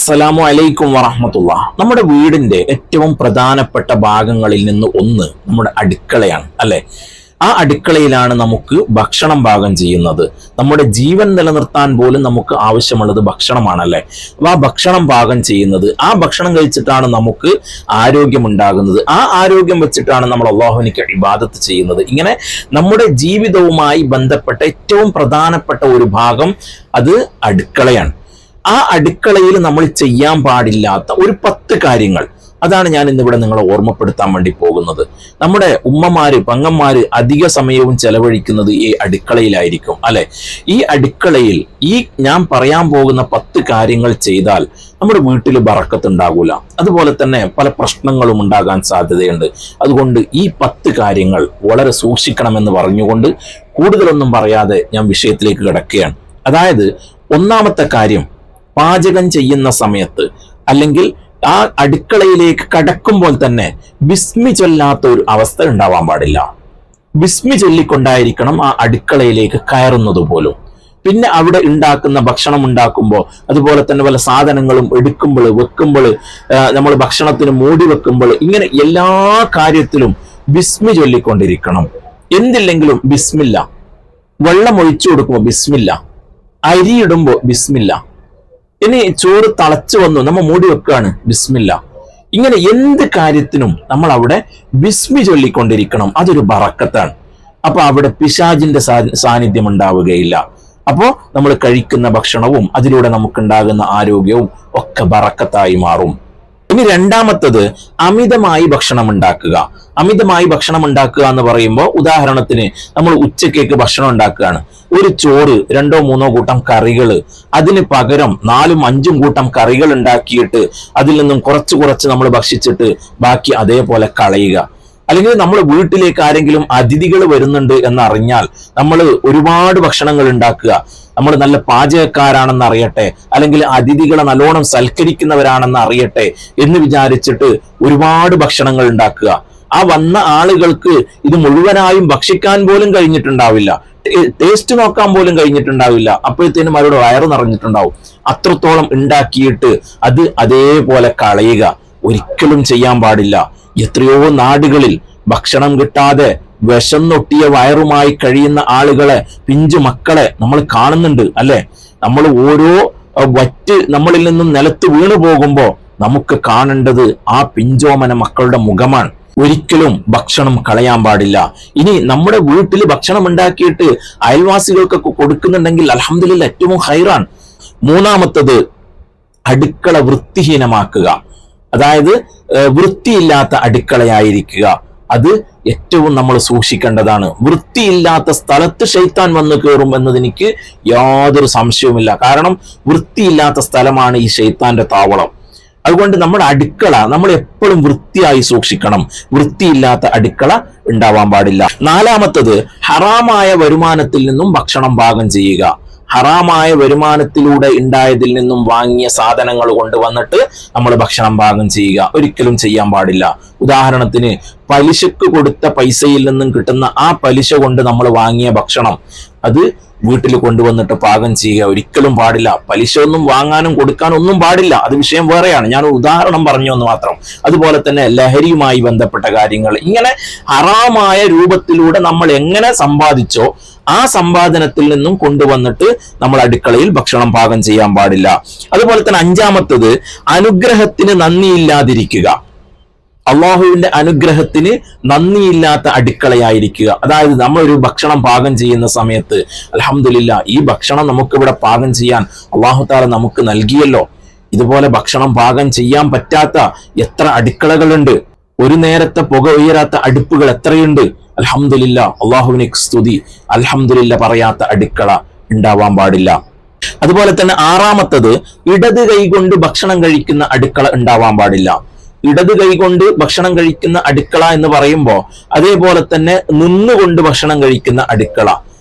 അസ്സലാമു അലൈക്കും വറഹ്മത്തുള്ളാഹ്. നമ്മുടെ വീടിന്റെ ഏറ്റവും പ്രധാനപ്പെട്ട ഭാഗങ്ങളിൽ നിന്ന് ഒന്ന് നമ്മുടെ അടുക്കളയാണ്, അല്ലെ? ആ അടുക്കളയിലാണ് നമുക്ക് ഭക്ഷണം പാകം ചെയ്യുന്നത്. നമ്മുടെ ജീവൻ നിലനിർത്താൻ പോലും നമുക്ക് ആവശ്യമുള്ളത് ഭക്ഷണമാണല്ലേ. അപ്പൊ ആ ഭക്ഷണം പാകം ചെയ്യുന്നത്, ആ ഭക്ഷണം കഴിച്ചിട്ടാണ് നമുക്ക് ആരോഗ്യമുണ്ടാകുന്നത്. ആ ആരോഗ്യം വെച്ചിട്ടാണ് നമ്മൾ അല്ലാഹുവിനിക്ക് ഇബാദത്ത് ചെയ്യുന്നത്. ഇങ്ങനെ നമ്മുടെ ജീവിതവുമായി ബന്ധപ്പെട്ട ഏറ്റവും പ്രധാനപ്പെട്ട ഒരു ഭാഗം അത് അടുക്കളയാണ്. ആ അടുക്കളയിൽ നമ്മൾ ചെയ്യാൻ പാടില്ലാത്ത ഒരു 10 കാര്യങ്ങൾ, അതാണ് ഞാൻ ഇന്നിവിടെ നിങ്ങളെ ഓർമ്മപ്പെടുത്താൻ വേണ്ടി പോകുന്നത്. നമ്മുടെ ഉമ്മമാര്, പെങ്ങന്മാര് അധിക സമയവും ചെലവഴിക്കുന്നത് ഈ അടുക്കളയിലായിരിക്കും, അല്ലെ? ഈ അടുക്കളയിൽ ഈ ഞാൻ പറയാൻ പോകുന്ന 10 കാര്യങ്ങൾ ചെയ്താൽ നമ്മുടെ വീട്ടിൽ ബറക്കത്ത് ഉണ്ടാകൂല. അതുപോലെ തന്നെ പല പ്രശ്നങ്ങളും ഉണ്ടാകാൻ സാധ്യതയുണ്ട്. അതുകൊണ്ട് ഈ 10 കാര്യങ്ങൾ വളരെ സൂക്ഷിക്കണമെന്ന് പറഞ്ഞുകൊണ്ട് കൂടുതലൊന്നും പറയാതെ ഞാൻ വിഷയത്തിലേക്ക് കിടക്കുകയാണ്. അതായത്, ഒന്നാമത്തെ കാര്യം, പാചകം ചെയ്യുന്ന സമയത്ത് അല്ലെങ്കിൽ ആ അടുക്കളയിലേക്ക് കടക്കുമ്പോൾ തന്നെ ബിസ്മി ചൊല്ലാത്ത ഒരു അവസ്ഥ ഉണ്ടാവാൻ പാടില്ല. ബിസ്മി ചൊല്ലിക്കൊണ്ടായിരിക്കണം ആ അടുക്കളയിലേക്ക് കയറുന്നത് പോലും. പിന്നെ അവിടെ ഉണ്ടാക്കുന്ന ഭക്ഷണം ഉണ്ടാക്കുമ്പോൾ, അതുപോലെ തന്നെ പല സാധനങ്ങളും എടുക്കുമ്പോൾ, വെക്കുമ്പോൾ, നമ്മൾ ഭക്ഷണത്തിന് മൂടി വെക്കുമ്പോൾ, ഇങ്ങനെ എല്ലാ കാര്യത്തിലും ബിസ്മി ചൊല്ലിക്കൊണ്ടിരിക്കണം. എന്തില്ലെങ്കിലും ബിസ്മില്ല. വെള്ളം ഒഴിച്ചു കൊടുക്കുമ്പോൾ ബിസ്മില്ല. അരിയിടുമ്പോൾ ബിസ്മില്ല. ഇനി ചോറ് തിളച്ചു വന്നു, നമ്മൾ മൂടി വെക്കുകയാണ്, ബിസ്മില്ല. ഇങ്ങനെ എന്ത് കാര്യത്തിനും നമ്മൾ അവിടെ ബിസ്മി ചൊല്ലിക്കൊണ്ടിരിക്കണം. അതൊരു ബറക്കത്താണ്. അപ്പൊ അവിടെ പിശാചിന്റെ സാന്നിധ്യം ഉണ്ടാവുകയില്ല. അപ്പോ നമ്മൾ കഴിക്കുന്ന ഭക്ഷണവും അതിലൂടെ നമുക്കുണ്ടാകുന്ന ആരോഗ്യവും ഒക്കെ ബറക്കത്തായി മാറും. ഇനി രണ്ടാമത്തത്, അമിതമായി ഭക്ഷണം ഉണ്ടാക്കുക. അമിതമായി ഭക്ഷണം ഉണ്ടാക്കുക എന്ന് പറയുമ്പോൾ, ഉദാഹരണത്തിന് നമ്മൾ ഉച്ചക്കേക്ക് ഭക്ഷണം ഉണ്ടാക്കുകയാണ്. ഒരു ചോറ് 2-3 കൂട്ടം കറികൾ, അതിന് പകരം 4-5 കൂട്ടം കറികൾ ഉണ്ടാക്കിയിട്ട് അതിൽ നിന്നും കുറച്ച് നമ്മൾ ഭക്ഷിച്ചിട്ട് ബാക്കി അതേപോലെ കളയുക. അല്ലെങ്കിൽ നമ്മൾ വീട്ടിലേക്ക് ആരെങ്കിലും അതിഥികൾ വരുന്നുണ്ട് എന്നറിഞ്ഞാൽ നമ്മൾ ഒരുപാട് ഭക്ഷണങ്ങൾ ഉണ്ടാക്കുക. നമ്മൾ നല്ല പാചകക്കാരാണെന്ന് അറിയട്ടെ, അല്ലെങ്കിൽ അതിഥികളെ നല്ലോണം സൽക്കരിക്കുന്നവരാണെന്ന് അറിയട്ടെ എന്ന് വിചാരിച്ചിട്ട് ഒരുപാട് ഭക്ഷണങ്ങൾ ഉണ്ടാക്കുക. ആ വന്ന ആളുകൾക്ക് ഇത് മുഴുവനായും ഭക്ഷിക്കാൻ പോലും കഴിഞ്ഞിട്ടുണ്ടാവില്ല, ടേസ്റ്റ് നോക്കാൻ പോലും കഴിഞ്ഞിട്ടുണ്ടാവില്ല. അപ്പോഴത്തേനും അവരുടെ വയറ് നിറഞ്ഞിട്ടുണ്ടാവും. അത്രത്തോളം ഉണ്ടാക്കിയിട്ട് അത് അതേപോലെ കളയുക ഒരിക്കലും ചെയ്യാൻ പാടില്ല. എത്രയോ നാടുകളിൽ ഭക്ഷണം കിട്ടാതെ വിശന്നൊട്ടിയ വയറുമായി കഴിയുന്ന ആളുകളെ, പിഞ്ചു മക്കളെ നമ്മൾ കാണുന്നുണ്ട്, അല്ലെ? നമ്മൾ ഓരോ വറ്റ് നമ്മളിൽ നിന്നും നിലത്ത് വീണു പോകുമ്പോ നമുക്ക് കാണേണ്ടത് ആ പിഞ്ചോമന മക്കളുടെ മുഖമാണ്. ഒരിക്കലും ഭക്ഷണം കളയാൻ പാടില്ല. ഇനി നമ്മുടെ വീട്ടിൽ ഭക്ഷണം ഉണ്ടാക്കിയിട്ട് അയൽവാസികൾക്കൊക്കെ കൊടുക്കുന്നുണ്ടെങ്കിൽ അൽഹംദുലില്ലാഹ്, ഏറ്റവും ഹൈറാൻ. മൂന്നാമത്തത്, അടുക്കള വൃത്തിഹീനമാക്കുക. അതായത് വൃത്തിയില്ലാത്ത അടുക്കളയായിരിക്കുക. അത് ഏറ്റവും നമ്മൾ സൂക്ഷിക്കേണ്ടതാണ്. വൃത്തിയില്ലാത്ത സ്ഥലത്ത് ശൈത്താൻ വന്ന് കയറും എന്നതെനിക്ക് യാതൊരു സംശയവുമില്ല. കാരണം വൃത്തിയില്ലാത്ത സ്ഥലമാണ് ഈ ശൈത്താന്റെ താവളം. അതുകൊണ്ട് നമ്മുടെ അടുക്കള നമ്മൾ എപ്പോഴും വൃത്തിയായി സൂക്ഷിക്കണം. വൃത്തിയില്ലാത്ത അടുക്കള ഉണ്ടാവാൻ പാടില്ല. നാലാമത്തത്, ഹറാമായ വരുമാനത്തിൽ നിന്നും ഭക്ഷണം പാകം ചെയ്യുക. ഹറാമായ വരുമാനത്തിലൂടെ ഉണ്ടായതിൽ നിന്നും വാങ്ങിയ സാധനങ്ങൾ കൊണ്ടുവന്നിട്ട് നമ്മൾ ഭക്ഷണം പാകം ചെയ്യുക ഒരിക്കലും ചെയ്യാൻ പാടില്ല. ഉദാഹരണത്തിന്, പലിശക്ക് കൊടുത്ത പൈസയിൽ നിന്നും കിട്ടുന്ന ആ പലിശ കൊണ്ട് നമ്മൾ വാങ്ങിയ ഭക്ഷണം അത് വീട്ടിൽ കൊണ്ടുവന്നിട്ട് പാകം ചെയ്യുക ഒരിക്കലും പാടില്ല. പലിശ ഒന്നും വാങ്ങാനും കൊടുക്കാനും ഒന്നും പാടില്ല. അത് വിഷയം വേറെയാണ്, ഞാൻ ഉദാഹരണം പറഞ്ഞു എന്ന് മാത്രം. അതുപോലെ തന്നെ ലഹരിയുമായി ബന്ധപ്പെട്ട കാര്യങ്ങൾ, ഇങ്ങനെ ഹറാമായ രൂപത്തിലൂടെ നമ്മൾ എങ്ങനെ സമ്പാദിച്ചോ ആ സമ്പാദനത്തിൽ നിന്നും കൊണ്ടുവന്നിട്ട് നമ്മൾ അടുക്കളയിൽ ഭക്ഷണം പാകം ചെയ്യാൻ പാടില്ല. അതുപോലെ തന്നെ അഞ്ചാമത്തത്, അനുഗ്രഹത്തിന് നന്ദിയില്ലാതിരിക്കുക. അള്ളാഹുവിന്റെ അനുഗ്രഹത്തിന് നന്ദിയില്ലാത്ത അടുക്കളയായിരിക്കുക. അതായത് നമ്മളൊരു ഭക്ഷണം പാകം ചെയ്യുന്ന സമയത്ത് അൽഹംദുലില്ലാഹ്, ഈ ഭക്ഷണം നമുക്കിവിടെ പാകം ചെയ്യാൻ അള്ളാഹു തആല നമുക്ക് നൽകിയല്ലോ. ഇതുപോലെ ഭക്ഷണം പാകം ചെയ്യാൻ പറ്റാത്ത എത്ര അടുക്കളകളുണ്ട്. ഒരു നേരത്തെ പുക ഉയരാത്ത അടുപ്പുകൾ എത്രയുണ്ട്. അൽഹംദുലില്ലാഹ്, അള്ളാഹുവിനെ സ്തുതി, അൽഹംദുലില്ലാഹ് പറയാത്ത അടുക്കള ഉണ്ടാവാൻ പാടില്ല. അതുപോലെ തന്നെ ആറാമത്തത്, ഇടത് കൈ കൊണ്ട് ഭക്ഷണം കഴിക്കുന്ന അടുക്കള ഉണ്ടാവാൻ പാടില്ല. ഇടത് കൈ കൊണ്ട് ഭക്ഷണം കഴിക്കുന്ന അടുക്കള എന്ന് പറയുമ്പോൾ അതേപോലെ തന്നെ നിന്നുകൊണ്ട് ഭക്ഷണം കഴിക്കുന്ന അടുക്കള,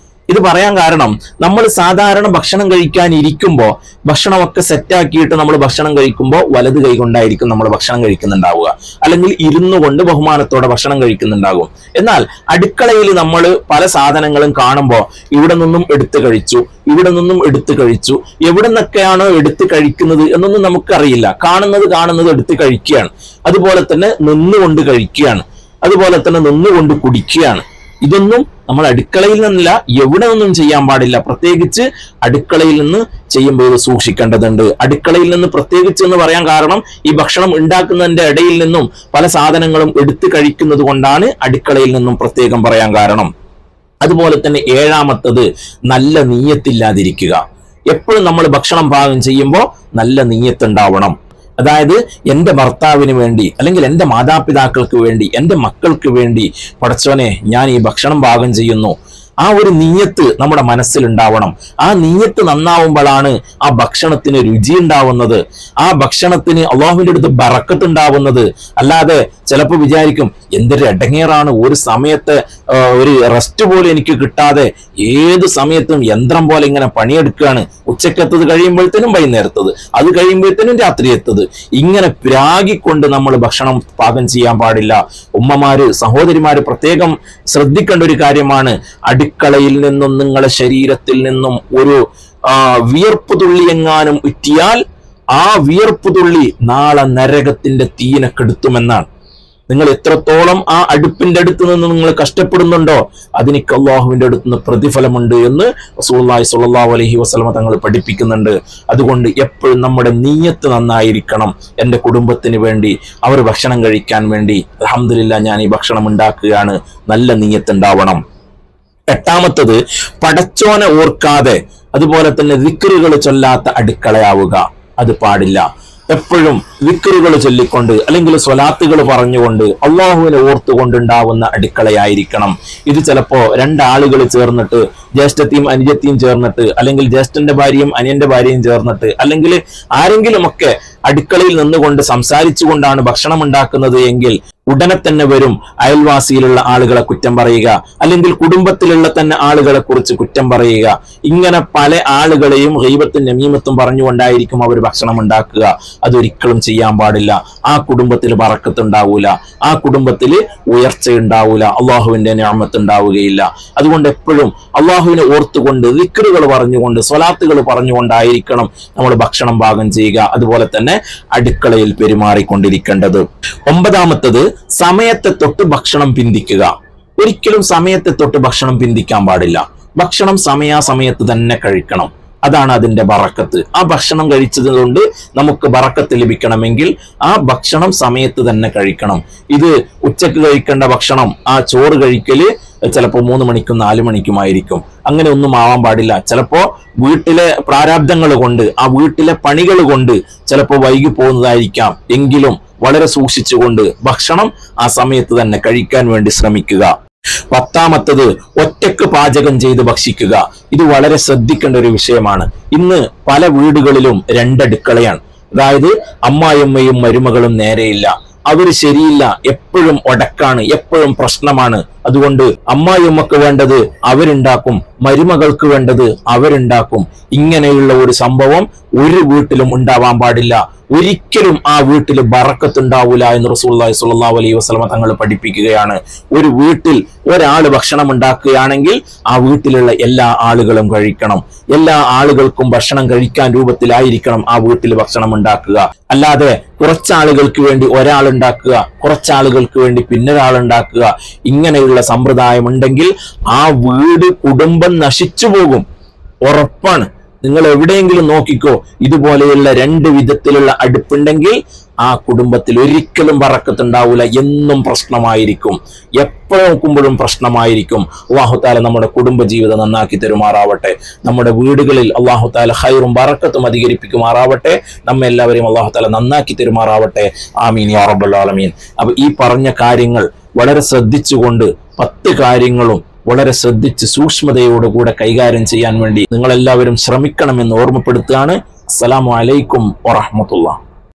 ഇത് പറയാൻ കാരണം, നമ്മൾ സാധാരണ ഭക്ഷണം കഴിക്കാൻ ഇരിക്കുമ്പോൾ ഭക്ഷണമൊക്കെ സെറ്റാക്കിയിട്ട് നമ്മൾ ഭക്ഷണം കഴിക്കുമ്പോൾ വലത് കൈ കൊണ്ടായിരിക്കും നമ്മൾ ഭക്ഷണം കഴിക്കുന്നുണ്ടാവുക, അല്ലെങ്കിൽ ഇരുന്നു കൊണ്ട് ബഹുമാനത്തോടെ ഭക്ഷണം കഴിക്കുന്നുണ്ടാകും. എന്നാൽ അടുക്കളയിൽ നമ്മൾ പല സാധനങ്ങളും കാണുമ്പോൾ ഇവിടെ നിന്നും എടുത്തു കഴിച്ചു, ഇവിടെ നിന്നും എടുത്തു കഴിച്ചു, എവിടെ നിന്നൊക്കെയാണോ എടുത്തു കഴിക്കുന്നത് എന്നൊന്നും നമുക്കറിയില്ല. കാണുന്നത് എടുത്ത് കഴിക്കുകയാണ്. അതുപോലെ തന്നെ നിന്നുകൊണ്ട് കഴിക്കുകയാണ്, അതുപോലെ തന്നെ നിന്നുകൊണ്ട് കുടിക്കുകയാണ്. ഇതൊന്നും നമ്മൾ അടുക്കളയിൽ നിന്നല്ല, എവിടെ നിന്നും ചെയ്യാൻ പാടില്ല. പ്രത്യേകിച്ച് അടുക്കളയിൽ നിന്ന് ചെയ്യുമ്പോൾ സൂക്ഷിക്കേണ്ടതുണ്ട്. അടുക്കളയിൽ നിന്ന് പ്രത്യേകിച്ച് എന്ന് പറയാൻ കാരണം, ഈ ഭക്ഷണം ഉണ്ടാക്കുന്നതിന്റെ ഇടയിൽ നിന്നും പല സാധനങ്ങളും എടുത്തു കഴിക്കുന്നത് കൊണ്ടാണ് അടുക്കളയിൽ നിന്നും പ്രത്യേകം പറയാൻ കാരണം. അതുപോലെ തന്നെ ഏഴാമത്തത്, നല്ല നീയത്തില്ലാതിരിക്കുക. എപ്പോഴും നമ്മൾ ഭക്ഷണം പാകം ചെയ്യുമ്പോൾ നല്ല നീയത്തുണ്ടാവണം. അതായത് എൻ്റെ ഭർത്താവിന് വേണ്ടി, അല്ലെങ്കിൽ എൻ്റെ മാതാപിതാക്കൾക്ക് വേണ്ടി, എൻ്റെ മക്കൾക്ക് വേണ്ടി പടച്ചോനെ ഞാൻ ഈ ഭക്ഷണം പാകം ചെയ്യുന്നു, ആ ഒരു നീയത്ത് നമ്മുടെ മനസ്സിലുണ്ടാവണം. ആ നീയത്ത് നന്നാവുമ്പോഴാണ് ആ ഭക്ഷണത്തിന് രുചി ഉണ്ടാവുന്നത്, ആ ഭക്ഷണത്തിന് അള്ളാഹുവിൻ്റെ അടുത്ത് ബറക്കത്ത് ഉണ്ടാവുന്നത്. അല്ലാതെ ചിലപ്പോൾ വിചാരിക്കും എന്തൊരു ഇടങ്ങേറാണ്, ഒരു സമയത്ത് ഒരു റെസ്റ്റ് പോലും എനിക്ക് കിട്ടാതെ ഏത് സമയത്തും യന്ത്രം പോലെ ഇങ്ങനെ പണിയെടുക്കുകയാണ്. ഉച്ചക്കത്തത് കഴിയുമ്പോഴത്തേനും വൈകുന്നേരത്തത്, അത് കഴിയുമ്പോഴത്തേനും രാത്രി എത്തത്, ഇങ്ങനെ പ്രാഗിക്കൊണ്ട് നമ്മൾ ഭക്ഷണം പാകം ചെയ്യാൻ പാടില്ല. ഉമ്മമാര്, സഹോദരിമാര് പ്രത്യേകം ശ്രദ്ധിക്കേണ്ട ഒരു കാര്യമാണ്. അടുക്കളയിൽ നിന്നും നിങ്ങളുടെ ശരീരത്തിൽ നിന്നും ഒരു വിയർപ്പ് തുള്ളി എങ്ങാനും ഉറ്റിയാൽ ആ വിയർപ്പ് തുള്ളി നാളെ നരകത്തിന്റെ തീനെ കെടുത്തുമെന്നാണ്. നിങ്ങൾ എത്രത്തോളം ആ അടുപ്പിന്റെ അടുത്ത് നിന്ന് നിങ്ങൾ കഷ്ടപ്പെടുന്നുണ്ടോ അതിനൊക്കെ അള്ളാഹുവിന്റെ അടുത്ത് നിന്ന് പ്രതിഫലമുണ്ട് എന്ന് റസൂലുള്ളാഹി സ്വല്ലല്ലാഹു അലൈഹി വസല്ലം തങ്ങൾ പഠിപ്പിക്കുന്നുണ്ട്. അതുകൊണ്ട് എപ്പോഴും നമ്മുടെ നീയത്ത് നന്നായിരിക്കണം. എൻ്റെ കുടുംബത്തിന് വേണ്ടി, അവർ ഭക്ഷണം കഴിക്കാൻ വേണ്ടി, അൽഹംദുലില്ലാഹ് ഞാൻ ഈ ഭക്ഷണം ഉണ്ടാക്കുകയാണ്, നല്ല നീയത്ത് ഉണ്ടാവണം. എട്ടാമത്തത്, പടച്ചോനെ ഓർക്കാതെ അതുപോലെ തന്നെ ദിക്റുകൾ ചൊല്ലാത്ത അടുക്കളയാവുക. അത് പാടില്ല. എപ്പോഴും ദിക്റുകൾ ചൊല്ലിക്കൊണ്ട് അല്ലെങ്കിൽ സ്വലാത്തുകൾ പറഞ്ഞുകൊണ്ട് അള്ളാഹുവിനെ ഓർത്തുകൊണ്ടുണ്ടാവുന്ന അടുക്കളയായിരിക്കണം. ഇത് ചിലപ്പോ രണ്ടാളുകൾ ചേർന്നിട്ട്, ജ്യേഷ്ഠത്തെയും അനുജത്തെയും ചേർന്നിട്ട്, അല്ലെങ്കിൽ ജ്യേഷ്ഠന്റെ ഭാര്യയും അനിയന്റെ ഭാര്യയും ചേർന്നിട്ട്, അല്ലെങ്കിൽ ആരെങ്കിലുമൊക്കെ അടുക്കളയിൽ നിന്നുകൊണ്ട് സംസാരിച്ചു കൊണ്ടാണ് ഭക്ഷണം ഉണ്ടാക്കുന്നത് എങ്കിൽ ഉടനെ തന്നെ വരും അയൽവാസിയിലുള്ള ആളുകളെ കുറ്റം പറയുക, അല്ലെങ്കിൽ കുടുംബത്തിലുള്ള തന്നെ ആളുകളെ കുറിച്ച് കുറ്റം പറയുക. ഇങ്ങനെ പല ആളുകളെയും ഗീബത്തും നമീമത്തും പറഞ്ഞുകൊണ്ടായിരിക്കും അവർ ഭക്ഷണം ഉണ്ടാക്കുക. അതൊരിക്കലും ചെയ്യാൻ പാടില്ല. ആ കുടുംബത്തിൽ ബറക്കത്ത് ഉണ്ടാവൂല, ആ കുടുംബത്തിൽ ഉയർച്ച ഉണ്ടാവൂല, അള്ളാഹുവിന്റെ നിഅമത്ത് ഉണ്ടാവുകയില്ല. അതുകൊണ്ട് എപ്പോഴും അള്ളാഹുവിനെ ഓർത്തുകൊണ്ട് ദിക്റുകൾ പറഞ്ഞുകൊണ്ട് സ്വലാത്തുകൾ പറഞ്ഞുകൊണ്ടായിരിക്കണം നമ്മൾ ഭക്ഷണം പാകം ചെയ്യുക. അതുപോലെ തന്നെ അടുക്കളയിൽ പെരുമാറിക്കൊണ്ടിരിക്കേണ്ടത്. ഒമ്പതാമത്തത്, സമയത്തെ തൊട്ട് ഭക്ഷണം പിന്തിക്കുക. ഒരിക്കലും സമയത്തെ തൊട്ട് ഭക്ഷണം പിന്തിക്കാൻ പാടില്ല. ഭക്ഷണം സമയാസമയത്ത് തന്നെ കഴിക്കണം. അതാണ് അതിന്റെ ബറക്കത്ത്. ആ ഭക്ഷണം കഴിച്ചത് കൊണ്ട് നമുക്ക് ബറക്കത്ത് ലഭിക്കണമെങ്കിൽ ആ ഭക്ഷണം സമയത്ത് തന്നെ കഴിക്കണം. ഇത് ഉച്ചക്ക് കഴിക്കേണ്ട ഭക്ഷണം, ആ ചോറ് കഴിക്കല് ചിലപ്പോൾ 3 മണിക്കും 4 മണിക്കുമായിരിക്കും. അങ്ങനെ ഒന്നും ആവാൻ പാടില്ല. ചിലപ്പോ വീട്ടിലെ പ്രാരാബ്ദങ്ങൾ കൊണ്ട്, ആ വീട്ടിലെ പണികൾ കൊണ്ട് ചിലപ്പോൾ വൈകി പോകുന്നതായിരിക്കാം. എങ്കിലും വളരെ സൂക്ഷിച്ചുകൊണ്ട് ഭക്ഷണം ആ സമയത്ത് തന്നെ കഴിക്കാൻ വേണ്ടി ശ്രമിക്കുക. 10ാമത്തത്, ഒറ്റക്ക് പാചകം ചെയ്ത് ഭക്ഷിക്കുക. ഇത് വളരെ ശ്രദ്ധിക്കേണ്ട ഒരു വിഷയമാണ്. ഇന്ന് പല വീടുകളിലും 2 അടുക്കളയാണ്. അതായത് അമ്മായിയമ്മയും മരുമകളും നേരെയില്ല, അവര് ശരിയില്ല, എപ്പോഴും ഒടക്കാണ്, എപ്പോഴും പ്രശ്നമാണ്. അതുകൊണ്ട് അമ്മായിയമ്മക്ക് വേണ്ടത് അവരുണ്ടാക്കും, മരുമകൾക്ക് വേണ്ടത് അവരുണ്ടാക്കും. ഇങ്ങനെയുള്ള ഒരു സംഭവം ഒരു വീട്ടിലും ഉണ്ടാവാൻ പാടില്ല. ഒരിക്കലും ആ വീട്ടിൽ ബറക്കത്തുണ്ടാവൂല എന്ന് റസൂലുള്ളാഹി സ്വല്ലല്ലാഹു അലൈഹി വസല്ലം തങ്ങൾ പഠിപ്പിക്കുകയാണ്. ഒരു വീട്ടിൽ ഒരാൾ ഭക്ഷണം ഉണ്ടാക്കുകയാണെങ്കിൽ ആ വീട്ടിലുള്ള എല്ലാ ആളുകളും കഴിക്കണം. എല്ലാ ആളുകൾക്കും ഭക്ഷണം കഴിക്കാൻ രൂപത്തിലായിരിക്കണം ആ വീട്ടിൽ ഭക്ഷണം ഉണ്ടാക്കുക. അല്ലാതെ കുറച്ചാളുകൾക്ക് വേണ്ടി ഒരാൾ ഉണ്ടാക്കുക, കുറച്ചാളുകൾക്ക് വേണ്ടി പിന്നൊരാൾ ഉണ്ടാക്കുക, ഇങ്ങനെയുള്ള സമ്പ്രദായം ഉണ്ടെങ്കിൽ ആ വീട്, കുടുംബം നശിച്ചു പോകും. ഉറപ്പാണ്. നിങ്ങൾ എവിടെയെങ്കിലും നോക്കിക്കോ, ഇതുപോലെയുള്ള 2 വിധത്തിലുള്ള അടുപ്പുണ്ടെങ്കിൽ ആ കുടുംബത്തിൽ ഒരിക്കലും ബറക്കത്തുണ്ടാവില്ല. എന്നും പ്രശ്നമായിരിക്കും, എപ്പോഴും നോക്കുമ്പോഴും പ്രശ്നമായിരിക്കും. അല്ലാഹു തആല നമ്മുടെ കുടുംബ ജീവിതം നന്നാക്കി തരുമാറാവട്ടെ. നമ്മുടെ വീടുകളിൽ അല്ലാഹു തആല ഖൈറും ബറക്കത്തും അധികരിപ്പിക്കുമാറാവട്ടെ. നമ്മെല്ലാവരെയും അല്ലാഹു തആല നന്നാക്കി തരുമാറാവട്ടെ. ആമീൻ യാ റബ്ബൽ ആലമീൻ. അപ്പൊ ഈ പറഞ്ഞ കാര്യങ്ങൾ വളരെ ശ്രദ്ധിച്ചുകൊണ്ട് 10 കാര്യങ്ങളും വളരെ ശ്രദ്ധിച്ച് സൂക്ഷ്മതയോടുകൂടെ കൈകാര്യം ചെയ്യാൻ വേണ്ടി നിങ്ങളെല്ലാവരും ശ്രമിക്കണമെന്ന് ഓർമ്മപ്പെടുത്തുകയാണ്. അസ്സലാമു അലൈക്കും വറഹ്മത്തുള്ളാഹി.